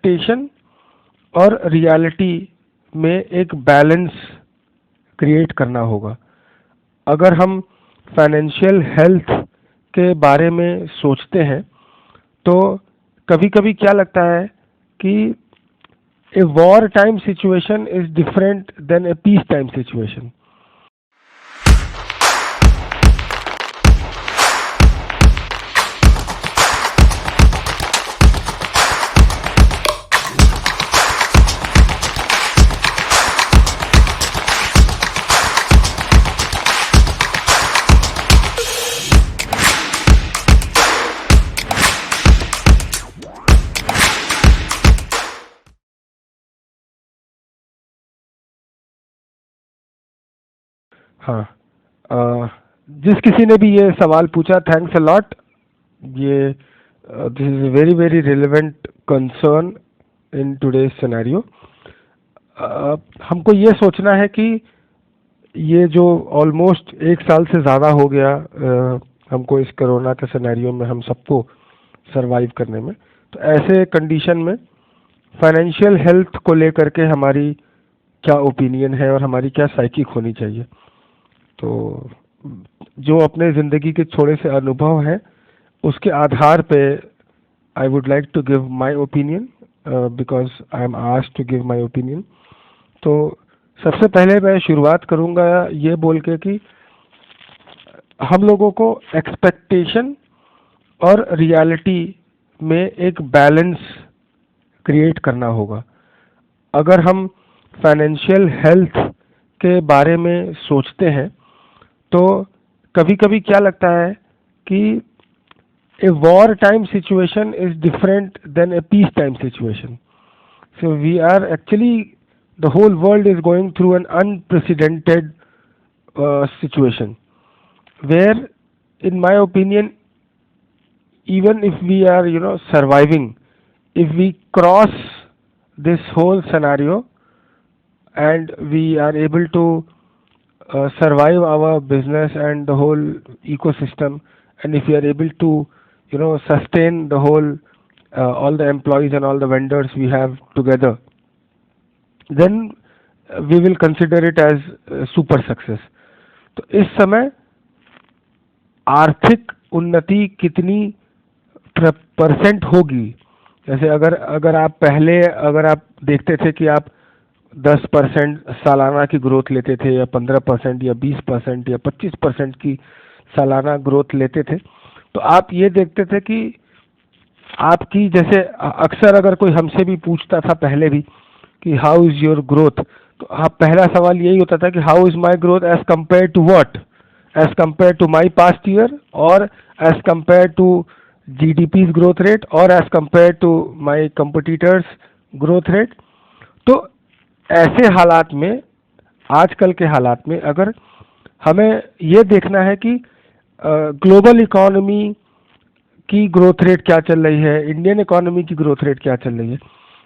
Expectation और reality में एक बैलेंस क्रिएट करना होगा। अगर हम फाइनेंशियल हेल्थ के बारे में सोचते हैं तो कभी कभी क्या लगता है कि a war time situation is different than a peace time situation. हाँ, जिस किसी ने भी ये सवाल पूछा, थैंक्स अ लॉट। ये this is very very relevant concern in today's scenario. हमको ये सोचना है कि ये जो ऑलमोस्ट 1 साल से ज़्यादा हो गया हमको इस कोरोना के सिनेरियो में हम सबको सरवाइव करने में, तो ऐसे कंडीशन में फाइनेंशियल हेल्थ को लेकर के हमारी क्या ओपिनियन है और हमारी क्या साइकिक होनी चाहिए। तो जो अपने ज़िंदगी के थोड़े से अनुभव हैं उसके आधार पे I would like to give my opinion because I am asked to give my opinion. तो सबसे पहले मैं शुरुआत करूंगा ये बोल के कि हम लोगों को एक्सपेक्टेशन और रियलिटी में एक बैलेंस क्रिएट करना होगा। अगर हम फाइनेंशियल हेल्थ के बारे में सोचते हैं तो कभी कभी क्या लगता है कि a war time situation is different than a peace time situation. So we are actually the whole world is going through an unprecedented situation where, in my opinion, even if we are surviving, if we cross this whole scenario and we are able to survive our business and the whole ecosystem, and if we are able to sustain the whole all the employees and all the vendors we have together, then we will consider it as super success। तो इस समय आर्थिक उन्नति कितनी percent होगी, जैसे अगर आप देखते थे कि आप 10% सालाना की ग्रोथ लेते थे या 15% या 20% या 25% की सालाना ग्रोथ लेते थे, तो आप ये देखते थे कि आपकी, जैसे अक्सर अगर कोई हमसे भी पूछता था पहले भी कि हाउ इज योर ग्रोथ, तो आप पहला सवाल यही होता था कि how is my growth as compare to what, as compare to my past year और as compare to GDP's growth rate और as compare to my competitors growth rate. तो ऐसे हालात में, आजकल के हालात में, अगर हमें ये देखना है कि ग्लोबल इकोनॉमी की ग्रोथ रेट क्या चल रही है, इंडियन इकोनॉमी की ग्रोथ रेट क्या चल रही है,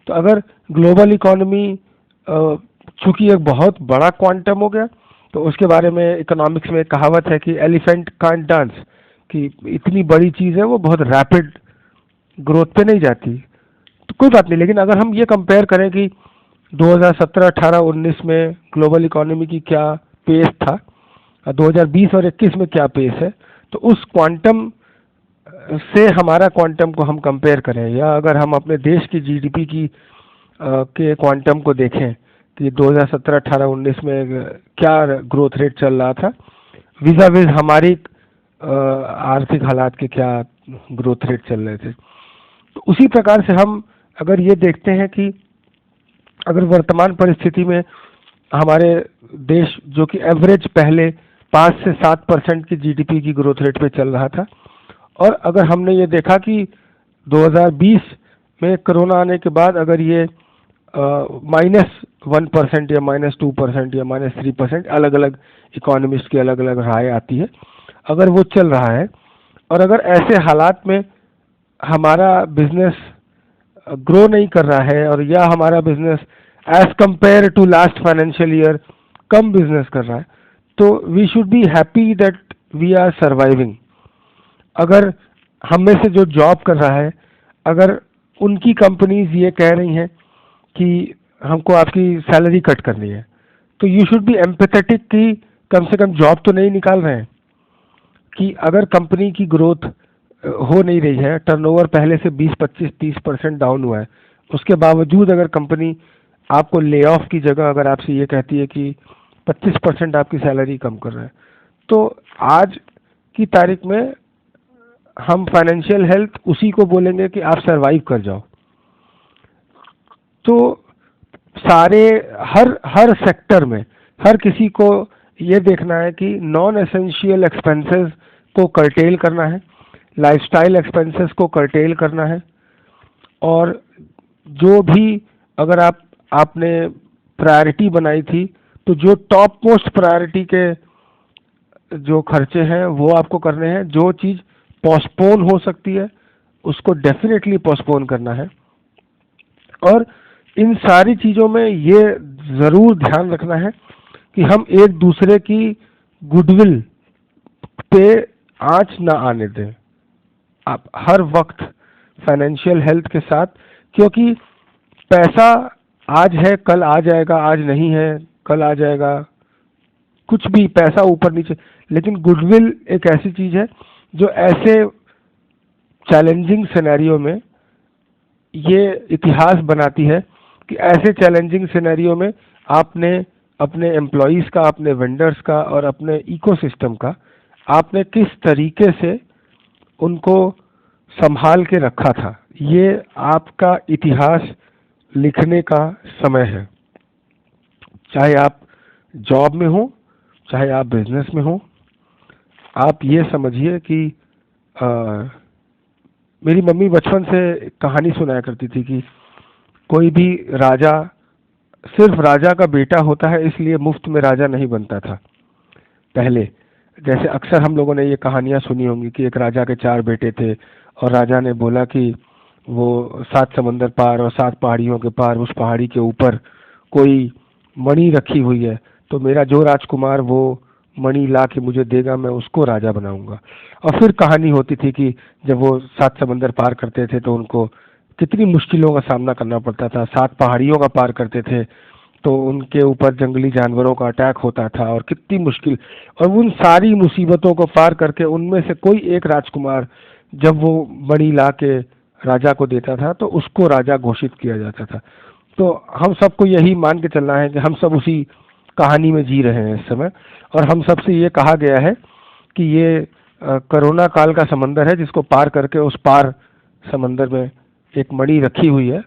तो अगर ग्लोबल इकोनॉमी चूंकि एक बहुत बड़ा क्वांटम हो गया, तो उसके बारे में इकोनॉमिक्स में कहावत है कि एलिफेंट कांट डांस, कि इतनी बड़ी चीज़ है वो बहुत रैपिड ग्रोथ पे नहीं जाती। तो कोई बात नहीं, लेकिन अगर हम ये कंपेयर करें कि 2017, 18, 19 में ग्लोबल इकोनॉमी की क्या पेस था, 2020 और 21 में क्या पेस है, तो उस क्वांटम से हमारा क्वांटम को हम कंपेयर करें, या अगर हम अपने देश की जीडीपी की के क्वांटम को देखें कि 2017, 18, 19 में क्या ग्रोथ रेट चल रहा था विज़ा विज़ हमारी आर्थिक हालात के क्या ग्रोथ रेट चल रहे थे। तो उसी प्रकार से हम अगर ये देखते हैं कि अगर वर्तमान परिस्थिति में हमारे देश, जो कि एवरेज पहले 5 से 7% की जीडीपी की ग्रोथ रेट पे चल रहा था, और अगर हमने ये देखा कि 2020 में कोरोना आने के बाद अगर ये -1% या -2% या -3%, अलग अलग इकोनॉमिस्ट की अलग अलग राय आती है, अगर वो चल रहा है, और अगर ऐसे हालात में हमारा बिजनेस ग्रो नहीं कर रहा है, और या हमारा business as compare to last financial year कम बिजनेस कर रहा है, तो we should be happy that we are surviving. अगर हम में से जो जॉब कर रहा है, अगर उनकी कंपनीज ये कह रही हैं कि हमको आपकी सैलरी कट करनी है, तो यू शुड बी एम्पैथेटिक कि कम से कम जॉब तो नहीं निकाल रहे हैं। कि अगर कंपनी की ग्रोथ हो नहीं रही है, टर्नओवर पहले से 20-25-30% डाउन हुआ है, उसके बावजूद अगर कंपनी आपको ले ऑफ की जगह अगर आपसे ये कहती है कि 25% आपकी सैलरी कम कर रहे हैं, तो आज की तारीख में हम फाइनेंशियल हेल्थ उसी को बोलेंगे कि आप सरवाइव कर जाओ। तो सारे हर हर सेक्टर में हर किसी को ये देखना है कि नॉन एसेंशियल एक्सपेंसेस को कर्टेल करना है, लाइफस्टाइल एक्सपेंसेस को कर्टेल करना है, और जो भी अगर आपने प्रायोरिटी बनाई थी, तो जो टॉप मोस्ट प्रायोरिटी के जो खर्चे हैं वो आपको करने हैं। जो चीज़ पोस्टपोन हो सकती है उसको डेफिनेटली पोस्टपोन करना है। और इन सारी चीज़ों में ये ज़रूर ध्यान रखना है कि हम एक दूसरे की गुडविल पे आंच ना आने दें। आप हर वक्त फाइनेंशियल हेल्थ के साथ, क्योंकि पैसा आज है कल आ जाएगा, आज नहीं है कल आ जाएगा, कुछ भी पैसा ऊपर नीचे, लेकिन गुडविल एक ऐसी चीज़ है जो ऐसे चैलेंजिंग सिनेरियो में ये इतिहास बनाती है कि ऐसे चैलेंजिंग सिनेरियो में आपने अपने एम्प्लॉयज़ का, अपने वेंडर्स का और अपने इकोसिस्टम का आपने किस तरीके से उनको संभाल के रखा था। ये आपका इतिहास लिखने का समय है। चाहे आप जॉब में हो, चाहे आप बिजनेस में हो, आप ये समझिए कि मेरी मम्मी बचपन से कहानी सुनाया करती थी कि कोई भी राजा सिर्फ राजा का बेटा होता है, इसलिए मुफ्त में राजा नहीं बनता था पहले। जैसे अक्सर हम लोगों ने ये कहानियां सुनी होंगी कि एक राजा के 4 बेटे थे और राजा ने बोला कि वो 7 समंदर पार और 7 पहाड़ियों के पार उस पहाड़ी के ऊपर कोई मणि रखी हुई है, तो मेरा जो राजकुमार वो मणि ला के मुझे देगा, मैं उसको राजा बनाऊंगा। और फिर कहानी होती थी कि जब वो 7 समंदर पार करते थे तो उनको कितनी मुश्किलों का सामना करना पड़ता था। 7 पहाड़ियों का पार करते थे तो उनके ऊपर जंगली जानवरों का अटैक होता था और कितनी मुश्किल, और उन सारी मुसीबतों को पार करके उनमें से कोई एक राजकुमार जब वो मणि ला के राजा को देता था तो उसको राजा घोषित किया जाता था। तो हम सबको यही मान के चलना है कि हम सब उसी कहानी में जी रहे हैं इस समय, और हम सबसे ये कहा गया है कि ये कोरोना काल का समंदर है जिसको पार करके उस पार समंदर में एक मणि रखी हुई है,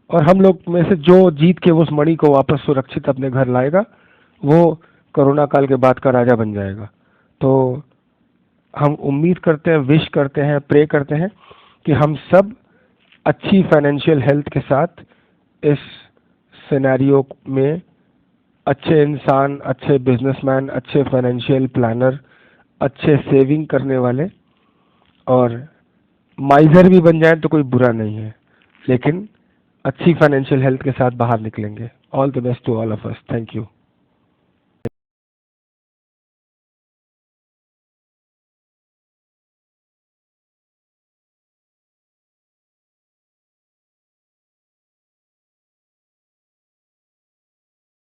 और हम लोग में से जो जीत के उस मणि को वापस सुरक्षित अपने घर लाएगा वो कोरोना काल के बाद का राजा बन जाएगा। तो हम उम्मीद करते हैं, विश करते हैं, प्रे करते हैं कि हम सब अच्छी फाइनेंशियल हेल्थ के साथ इस सिनेरियो में अच्छे इंसान, अच्छे बिजनेसमैन, अच्छे फाइनेंशियल प्लानर, अच्छे सेविंग करने वाले और माइजर भी बन जाए तो कोई बुरा नहीं है, लेकिन अच्छी फाइनेंशियल हेल्थ के साथ बाहर निकलेंगे। All the best to all of us. Thank you.